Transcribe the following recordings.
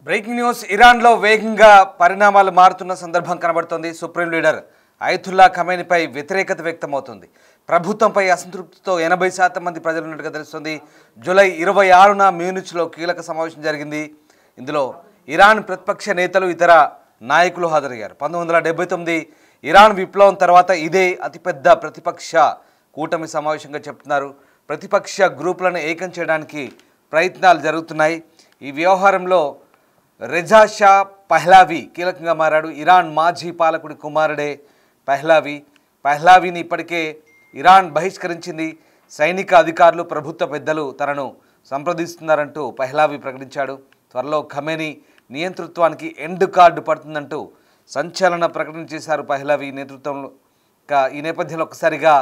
Breaking news ఇరాన్లో వేగంగా పరిణామాలు మారుతున్న సందర్భం కనబడుతోంది. సుప్రీం లీడర్ అయతుల్లా ఖమేనీపై వ్యతిరేకత వ్యక్తమవుతుంది. ప్రభుత్వంపై అసంతృప్తితో 80% మంది ప్రజలు ఉన్నట్టుగా తెలుస్తుంది. జూలై 26న మ్యూనిచ్లో కీలక సమావేశం జరిగింది. ఇందులో ఇరాన్ ప్రతిపక్ష నేతలు ఇతర నాయకులు హాజరయ్యారు. 1979 ఇరాన్ విప్లవం తర్వాత ఇదే అతిపెద్ద ప్రతిపక్ష కూటమి సమావేశంగా చెప్తున్నారు. ప్రతిపక్ష గ్రూపులను ఏకం చేయడానికి ప్రయత్నాలు జరుగుతున్నాయి. ఈ వ్యవహారంలో రెజా షా పహ్లావి కీలకంగా మారాడు. ఇరాన్ మాజీ పాలకుడి కుమారుడే పహ్లావిని ఇప్పటికే ఇరాన్ బహిష్కరించింది. సైనిక అధికారులు, ప్రభుత్వ పెద్దలు తనను సంప్రదిస్తున్నారంటూ పహ్లావి ప్రకటించాడు. త్వరలో ఖమేనీ నియంతృత్వానికి ఎండ్ కార్డు పడుతుందంటూ సంచలన ప్రకటన చేశారు పహ్లావి నేతృత్వంలో. ఈ నేపథ్యంలో ఒక్కసారిగా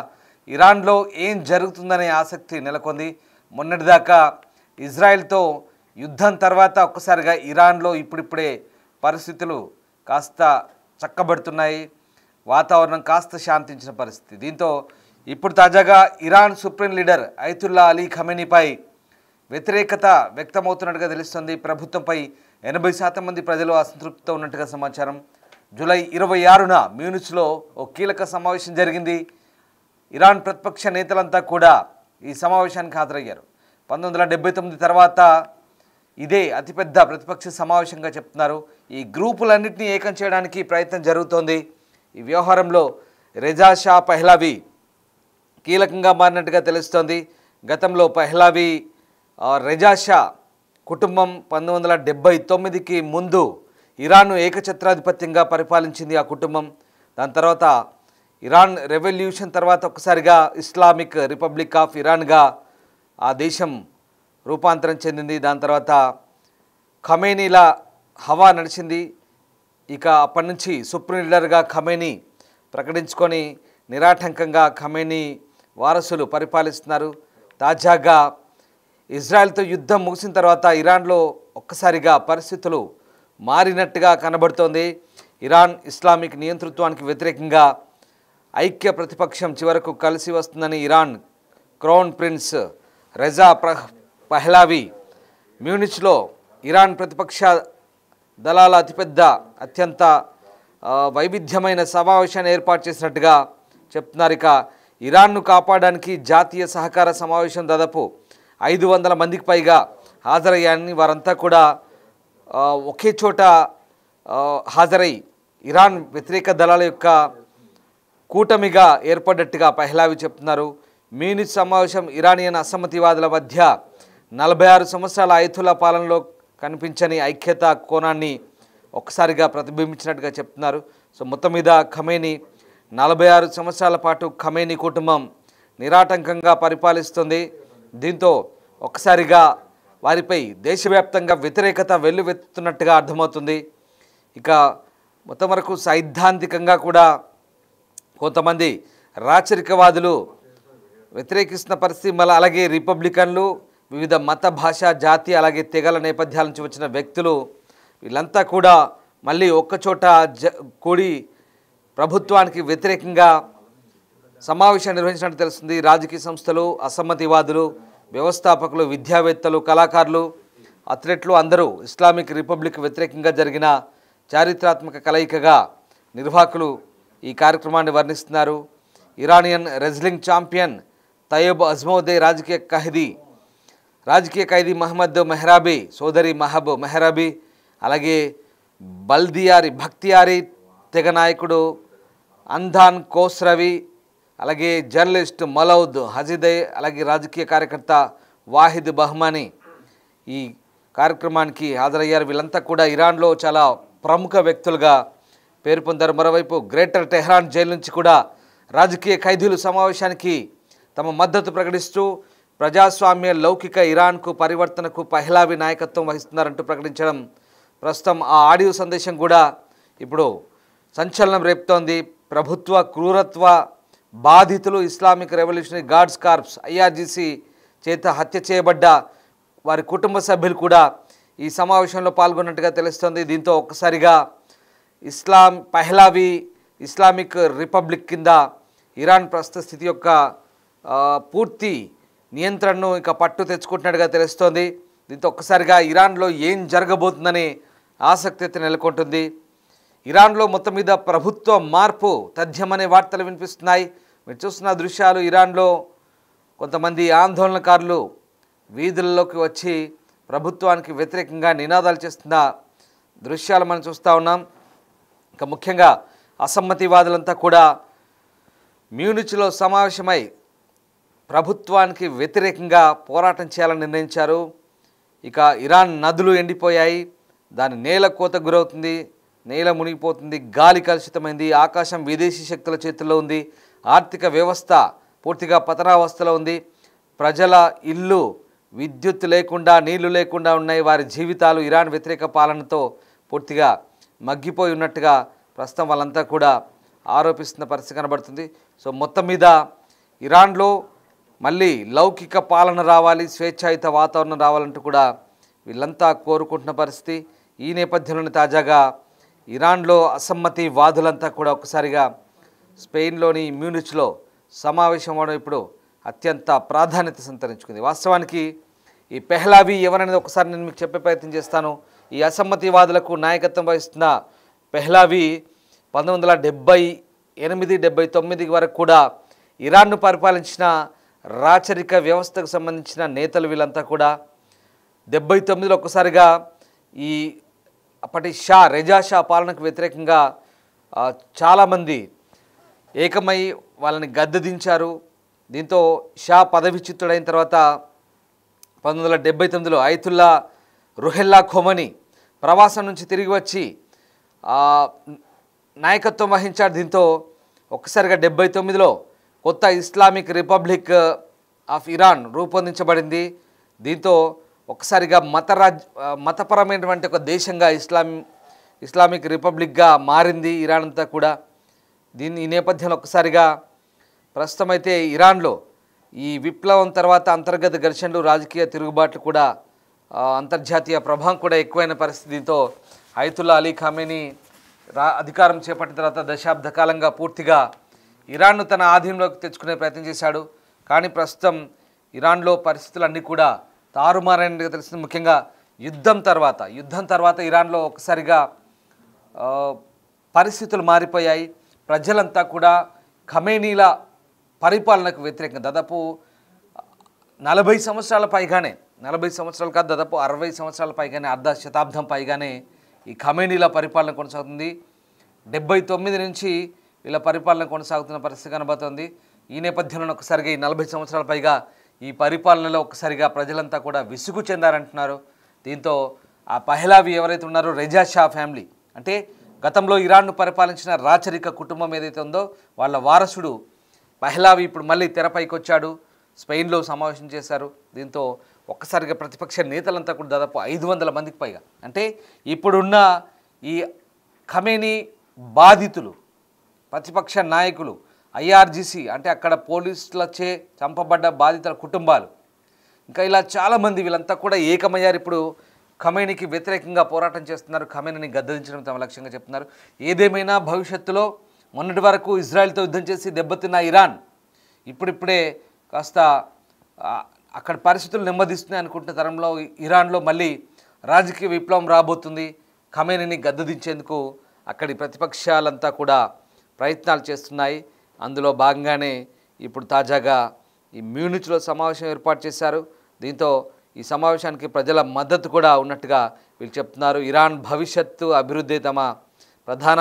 ఇరాన్లో ఏం జరుగుతుందనే ఆసక్తి నెలకొంది. మొన్నటిదాకా ఇజ్రాయెల్తో యుద్ధం తర్వాత ఒక్కసారిగా ఇరాన్లో ఇప్పుడిప్పుడే పరిస్థితులు కాస్త చక్కబడుతున్నాయి. వాతావరణం కాస్త శాంతించిన పరిస్థితి. దీంతో ఇప్పుడు తాజాగా Iran supreme leader Ayatollah Ali ఖమేనీపై వ్యతిరేకత వ్యక్తమవుతున్నట్టుగా తెలుస్తుంది. ప్రభుత్వంపై 80% మంది ప్రజలు అసంతృప్తితో ఉన్నట్టుగా సమాచారం. జూలై 26న మ్యూనిచ్లో ఓ కీలక సమావేశం జరిగింది. ఇరాన్ ప్రతిపక్ష నేతలంతా కూడా ఈ సమావేశానికి హాజరయ్యారు. 1979 తర్వాత ఇదే అతిపెద్ద ప్రతిపక్ష సమావేశంగా చెప్తున్నారు. ఈ గ్రూపులన్నింటినీ ఏకం చేయడానికి ప్రయత్నం జరుగుతోంది. ఈ వ్యవహారంలో రెజా షా పహ్లావి కీలకంగా మారినట్టుగా తెలుస్తోంది. గతంలో పహ్లావి రెజా షా కుటుంబం 1979కి ముందు ఇరాన్ను ఏకఛత్రాధిపత్యంగా పరిపాలించింది ఆ కుటుంబం. దాని తర్వాత ఇరాన్ రెవల్యూషన్ తర్వాత ఒక్కసారిగా ఇస్లామిక్ రిపబ్లిక్ ఆఫ్ ఇరాన్గా ఆ దేశం రూపాంతరం చెందింది. దాని తర్వాత ఖమేనీల హవా నడిచింది. ఇక అప్పటి నుంచి సుప్రీం లీడర్గా ఖమేనీ ప్రకటించుకొని నిరాటంకంగా ఖమేనీ వారసులు పరిపాలిస్తున్నారు. తాజాగా ఇజ్రాయెల్తో యుద్ధం ముగిసిన తర్వాత ఇరాన్లో ఒక్కసారిగా పరిస్థితులు మారినట్టుగా కనబడుతోంది. ఇరాన్ ఇస్లామిక్ నియంతృత్వానికి వ్యతిరేకంగా ఐక్య ప్రతిపక్షం చివరకు కలిసి వస్తుందని Iran crown prince Reza Pahlavi మ్యూనిచ్లో ఇరాన్ ప్రతిపక్ష దళాల అత్యంత వైవిధ్యమైన సమావేశాన్ని ఏర్పాటు చేసినట్టుగా చెప్తున్నారు. ఇక ఇరాన్ను కాపాడడానికి జాతీయ సహకార సమావేశం దాదాపు 500 మందికి పైగా హాజరయ్యారని, వారంతా కూడా ఒకే చోట హాజరై ఇరాన్ వ్యతిరేక దళాల యొక్క కూటమిగా ఏర్పడ్డట్టుగా పహ్లావి చెప్తున్నారు. మ్యూనిచ్ సమావేశం ఇరానియన్ అసమ్మతివాదుల మధ్య 46 సంవత్సరాల అయతుల్లా పాలనలో కనిపించని ఐక్యత కోణాన్ని ఒక్కసారిగా ప్రతిబింబించినట్టుగా చెప్తున్నారు. సో మొత్తం మీద ఖమేనీ 46 సంవత్సరాల పాటు ఖమేనీ కుటుంబం నిరాటంకంగా పరిపాలిస్తుంది. దీంతో ఒక్కసారిగా వారిపై దేశవ్యాప్తంగా వ్యతిరేకత వెల్లువెత్తుతున్నట్టుగా అర్థమవుతుంది. ఇక మొత్తం వరకు సైద్ధాంతికంగా కూడా కొంతమంది రాచరికవాదులు వ్యతిరేకిస్తున్న పరిస్థితి, మళ్ళీ అలాగే రిపబ్లికన్లు, వివిధ మత, భాష, జాతి, అలాగే తెగల నేపథ్యాల నుంచి వచ్చిన వ్యక్తులు వీళ్ళంతా కూడా మళ్ళీ ఒక్కచోట కూడి ప్రభుత్వానికి వ్యతిరేకంగా సమావేశం నిర్వహించినట్టు తెలుస్తుంది. రాజకీయ సంస్థలు, అసమ్మతివాదులు, వ్యవస్థాపకులు, విద్యావేత్తలు, కళాకారులు, అథ్లెట్లు అందరూ ఇస్లామిక్ రిపబ్లిక్ వ్యతిరేకంగా జరిగిన చారిత్రాత్మక కలయికగా నిర్వాహకులు ఈ కార్యక్రమాన్ని వర్ణిస్తున్నారు. ఇరానియన్ రెజ్లింగ్ ఛాంపియన్ తయ్యబ్ అజ్మౌదే, రాజకీయ ఖైదీ మహమ్మద్ మెహ్రాబీ సోదరి మహబ్ మెహ్రాబీ, అలాగే భక్తియారీ తెగ నాయకుడు అంధాన్ కోస్రవి, అలాగే జర్నలిస్ట్ మలౌద్ హజీదే, అలాగే రాజకీయ కార్యకర్త వాహిద్ బహ్మానీ ఈ కార్యక్రమానికి హాజరయ్యారు. వీళ్ళంతా కూడా ఇరాన్లో చాలా ప్రముఖ వ్యక్తులుగా పేరు పొందారు. మరోవైపు గ్రేటర్ టెహ్రాన్ జైలు నుంచి కూడా రాజకీయ ఖైదీలు సమావేశానికి తమ మద్దతు ప్రకటిస్తూ ప్రజాస్వామ్య లౌకిక ఇరాన్కు పరివర్తనకు పహ్లావి నాయకత్వం వహిస్తున్నారంటూ ప్రకటించడం, ప్రస్తుతం ఆ ఆడియో సందేశం కూడా ఇప్పుడు సంచలనం రేపుతోంది. ప్రభుత్వ క్రూరత్వ బాధితులు Islamic Revolutionary Guards Corps IRGC చేత హత్య చేయబడ్డ వారి కుటుంబ సభ్యులు కూడా ఈ సమావేశంలో పాల్గొన్నట్టుగా తెలుస్తోంది. దీంతో ఒక్కసారిగా పహ్లావి ఇస్లామిక్ రిపబ్లిక్ కింద ఇరాన్ ప్రస్తుత స్థితి యొక్క పూర్తి నియంత్రణను ఇక పట్టు తెచ్చుకుంటున్నట్టుగా తెలుస్తోంది. దీంతో ఒక్కసారిగా ఇరాన్లో ఏం జరగబోతుందని ఆసక్తి అయితే నెలకొంటుంది. ఇరాన్లో మొత్తం మీద ప్రభుత్వ మార్పు తథ్యమనే వార్తలు వినిపిస్తున్నాయి. మీరు చూస్తున్న దృశ్యాలు, ఇరాన్లో కొంతమంది ఆందోళనకారులు వీధుల్లోకి వచ్చి ప్రభుత్వానికి వ్యతిరేకంగా నినాదాలు చేస్తున్న దృశ్యాలు మనం చూస్తూ ఉన్నాం. ఇంకా ముఖ్యంగా అసమ్మతివాదులంతా కూడా మ్యూనిచ్లో సమావేశమై ప్రభుత్వానికి వ్యతిరేకంగా పోరాటం చేయాలని నిర్ణయించారు. ఇక ఇరాన్ నదులు ఎండిపోయాయి, దాని నేల కోత గురవుతుంది, నేల మునిగిపోతుంది, గాలి కలుషితమైంది, ఆకాశం విదేశీ శక్తుల చేతుల్లో ఉంది, ఆర్థిక వ్యవస్థ పూర్తిగా పతనావస్థలో ఉంది, ప్రజల ఇల్లు విద్యుత్ లేకుండా నీళ్లు లేకుండా ఉన్నాయి, వారి జీవితాలు ఇరాన్ వ్యతిరేక పాలనతో పూర్తిగా మగ్గిపోయి ఉన్నట్టుగా ప్రస్తుతం వాళ్ళంతా కూడా ఆరోపిస్తున్న పరిస్థితి కనబడుతుంది. సో మొత్తం మీద ఇరాన్లో మళ్ళీ లౌకిక పాలన రావాలి, స్వేచ్ఛాయుత వాతావరణం రావాలంటూ కూడా వీళ్ళంతా కోరుకుంటున్న పరిస్థితి. ఈ నేపథ్యంలోనే తాజాగా ఇరాన్లో అసమ్మతి వాదులంతా కూడా ఒక్కసారిగా స్పెయిన్లోని మ్యూనిచ్లో సమావేశం అవడం ఇప్పుడు అత్యంత ప్రాధాన్యత సంతరించుకుంది. వాస్తవానికి ఈ పెహ్లావి ఎవరనేది ఒకసారి నేను మీకు చెప్పే ప్రయత్నం చేస్తాను. ఈ అసమ్మతివాదులకు నాయకత్వం వహిస్తున్న పెహ్లావి 1978-79 వరకు కూడా ఇరాన్ను పరిపాలించిన రాచరిక వ్యవస్థకు సంబంధించిన నేతలు వీళ్ళంతా కూడా 79లో ఒక్కసారిగా ఈ అప్పటి రెజా షా పాలనకు వ్యతిరేకంగా చాలామంది ఏకమై వాళ్ళని గద్దెదించారు. దీంతో షా పదవిచ్యుతుడైన తర్వాత 1979లో అయతుల్లా రుహెల్లా ఖొమనీ ప్రవాసం నుంచి తిరిగి వచ్చి నాయకత్వం వహించాడు. దీంతో ఒక్కసారిగా 79లో కొత్త ఇస్లామిక్ రిపబ్లిక్ ఆఫ్ ఇరాన్ రూపొందించబడింది. దీంతో ఒక్కసారిగా మతపరమైనటువంటి ఒక దేశంగా ఇస్లామిక్ రిపబ్లిక్గా మారింది ఇరాన్ అంతా కూడా. ఈ నేపథ్యంలో ఒక్కసారిగా ప్రస్తుతం అయితే ఇరాన్లో ఈ విప్లవం తర్వాత అంతర్గత ఘర్షణలు, రాజకీయ తిరుగుబాట్లు కూడా అంతర్జాతీయ ప్రభావం కూడా ఎక్కువైన పరిస్థితి. దీంతో అయతుల్లా అలీ ఖమేనీ అధికారం చేపట్టిన తర్వాత దశాబ్ద కాలంగా పూర్తిగా ఇరాన్ను తన ఆధీనంలోకి తెచ్చుకునే ప్రయత్నం చేశాడు. కానీ ప్రస్తుతం ఇరాన్లో పరిస్థితులన్నీ కూడా తారుమారైనట్టుగా తెలుస్తుంది. ముఖ్యంగా యుద్ధం తర్వాత ఇరాన్లో ఒకసారిగా పరిస్థితులు మారిపోయాయి. ప్రజలంతా కూడా ఖమేనీల పరిపాలనకు వ్యతిరేకంగా దాదాపు 40 సంవత్సరాల పైగానే, 40 సంవత్సరాలు కాదు, దాదాపు 60 సంవత్సరాల పైగానే, అర్ధ శతాబ్దం పైగానే ఈ ఖమేనీల పరిపాలన కొనసాగుతుంది. 79 నుంచి వీళ్ళ పరిపాలన కొనసాగుతున్న పరిస్థితి కనబడుతుంది. ఈ నేపథ్యంలో ఒకసారిగా ఈ 40 సంవత్సరాల పైగా ఈ పరిపాలనలో ఒకసారిగా ప్రజలంతా కూడా విసుగు చెందారంటున్నారు. దీంతో ఆ పెహ్లావి ఎవరైతే ఉన్నారో రెజా షా ఫ్యామిలీ, అంటే గతంలో ఇరాన్ను పరిపాలించిన రాచరిక కుటుంబం ఏదైతే ఉందో వాళ్ళ వారసుడు పెహ్లావి ఇప్పుడు మళ్ళీ తెరపైకి వచ్చాడు. స్పెయిన్లో సమావేశం చేశారు. దీంతో ఒక్కసారిగా ప్రతిపక్ష నేతలంతా కూడా దాదాపు 500 మందికి పైగా, అంటే ఇప్పుడున్న ఈ ఖమేనీ బాధితులు, ప్రతిపక్ష నాయకులు, ఐఆర్జీసీ అంటే అక్కడ పోలీసులచే చంపబడ్డ బాధితుల కుటుంబాలు, ఇంకా ఇలా చాలామంది వీళ్ళంతా కూడా ఏకమయ్యారు. ఇప్పుడు ఖమేనీకి వ్యతిరేకంగా పోరాటం చేస్తున్నారు. ఖమేనీని గద్దెదించడం తమ లక్ష్యంగా చెప్తున్నారు. ఏదేమైనా భవిష్యత్తులో మొన్నటి వరకు ఇజ్రాయెల్తో యుద్ధం చేసి దెబ్బతిన్న ఇరాన్ ఇప్పుడిప్పుడే కాస్త అక్కడ పరిస్థితులు నెమ్మదిస్తున్నాయి అనుకుంటున్న తరంలో ఇరాన్లో మళ్ళీ రాజకీయ విప్లవం రాబోతుంది. ఖమేనీని గద్దెదించేందుకు అక్కడి ప్రతిపక్షాలంతా కూడా ప్రయత్నాలు చేస్తున్నాయి. అందులో భాగంగానే ఇప్పుడు తాజాగా ఈ మ్యూనిచ్లో సమావేశం ఏర్పాటు చేశారు. దీంతో ఈ సమావేశానికి ప్రజల మద్దతు కూడా ఉన్నట్టుగా వీళ్ళు చెప్తున్నారు. ఇరాన్ భవిష్యత్తు అభివృద్ధి తమ ప్రధాన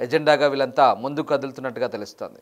ఎజెండాగా వీళ్ళంతా ముందుకు కదులుతున్నట్టుగా తెలుస్తోంది.